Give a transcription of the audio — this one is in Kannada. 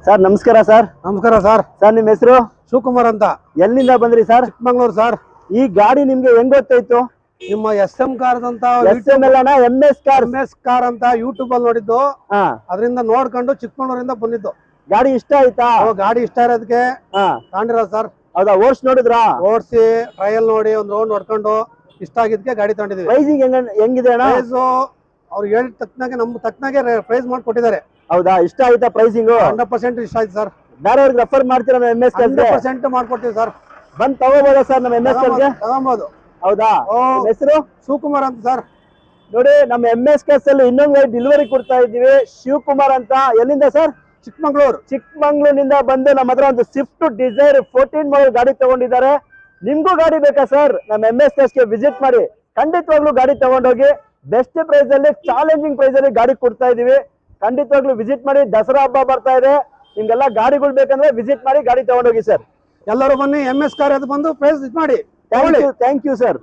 ಸರ್ ನಮಸ್ಕಾರ ಸರ್. ನಮಸ್ಕಾರ ಸರ್. ಸರ್ ನಿಮ್ಮ ಹೆಸರು? ಶಿವಕುಮಾರ್ ಅಂತ. ಎಲ್ಲಿಂದ ಬಂದ್ರಿ ಸರ್? ಚಿಕ್ಕಮಂಗ್ಳೂರು ಸರ್. ಈ ಗಾಡಿ ನಿಮ್ಗೆ ಹೆಂಗ್ ಗೊತ್ತಾಯ್ತು? ನಿಮ್ಮ SM ಕಾರ್ಸ್ ಅಂತ MS ಕಾರ್ ಅಂತ ಯೂಟ್ಯೂಬ್ ಅಲ್ಲಿ ನೋಡಿದ್ದು. ಅದರಿಂದ ನೋಡ್ಕೊಂಡು ಚಿಕ್ಕಮಂಗ್ಳೂರಿಂದ ಬಂದಿದ್ದು. ಗಾಡಿ ಇಷ್ಟ ಆಯ್ತಾ? ಗಾಡಿ ಇಷ್ಟ ಇರೋದಕ್ಕೆ ತಗೊಂಡಿರೋದು ಸರ್. ಹೌದಾ? ಓಡ್ಸಿ ನೋಡಿದ್ರಾ? ಓಡಿಸಿ ಟ್ರಯಲ್ ನೋಡಿ ಒಂದ್ ರೌಂಡ್ ನೋಡ್ಕೊಂಡು ಇಷ್ಟ ಆಗಿದ್ಕೆ ಗಾಡಿ ತಗೊಂಡಿದ್ವಿ. ಪ್ರೈಸಿಂಗ್ ಹೆಂಗಿದೆ ಅಣ್ಣ? ಪ್ರೈಸ್ ಅವ್ರು ಹೇಳಿದ ತಕ್ಕನಾಗೆ ನಮ್ ತಕ್ಕನಾಗೆ ಪ್ರೈಸ್ ಮಾಡಿ ಕೊಟ್ಟಿದ್ದಾರೆ. ಹೌದಾ? ಇಷ್ಟ ಆಯ್ತಾ ಪ್ರೈಸಿಂಗ್? 100% ಇಷ್ಟ ಆಯ್ತು ಸರ್. ಬೇರೆಯವ್ರಿಗೆ ರೆಫರ್ ಮಾಡ್ತೀರಾ? ನಮ್ಮ MS 100% ಮಾಡ್ಕೊಡ್ತೀವಿ ಸರ್. ಬಂದ್ ತಗೋಬೋದಾ ಸರ್ ನಮ್ಮ MS ಗೆ? ತಗೊಬೋದು. ಹೌದಾ? ಹೆಸರು? ಶಿವಕುಮಾರ್ ಅಂತ ಸರ್. ನೋಡಿ ನಮ್ಮ MS ಅಲ್ಲಿ ಇನ್ನೊಂದು ಗಾಡಿ ಡೆಲಿವರಿ ಕೊಡ್ತಾ ಇದ್ದೀವಿ. ಶಿವಕುಮಾರ್ ಅಂತ. ಎಲ್ಲಿಂದ ಸರ್? ಚಿಕ್ಕಮಂಗ್ಳೂರಿನಿಂದ ಬಂದು ನಮ್ಮ ಹತ್ರ ಒಂದು ಸ್ವಿಫ್ಟ್ ಡಿಸೈರ್ 14 ಮಾಡಲ್ ಗಾಡಿ ತಗೊಂಡಿದ್ದಾರೆ. ನಿಮ್ಗೂ ಗಾಡಿ ಬೇಕಾ ಸರ್? ನಮ್ಮ MS ಗೆ ವಿಸಿಟ್ ಮಾಡಿ, ಖಂಡಿತವಾಗ್ಲೂ ಗಾಡಿ ತಗೊಂಡೋಗಿ. ಬೆಸ್ಟ್ ಪ್ರೈಸ್ ಅಲ್ಲಿ, ಚಾಲೆಂಜಿಂಗ್ ಪ್ರೈಸ್ ಅಲ್ಲಿ ಗಾಡಿ ಕೊಡ್ತಾ ಇದೀವಿ. ಖಂಡಿತವಾಗ್ಲೂ ವಿಸಿಟ್ ಮಾಡಿ. ದಸರಾ ಹಬ್ಬ ಬರ್ತಾ ಇದೆ, ನಿಮ್ಗೆಲ್ಲ ಗಾಡಿಗಳು ಬೇಕಂದ್ರೆ ವಿಸಿಟ್ ಮಾಡಿ ಗಾಡಿ ತಗೊಂಡೋಗಿ ಸರ್. ಎಲ್ಲರೂ ಬನ್ನಿ MS ಕಾರ್ ಅದು ಬಂದು ಪ್ರೈಸ್ ಮಾಡಿ. Thank you sir.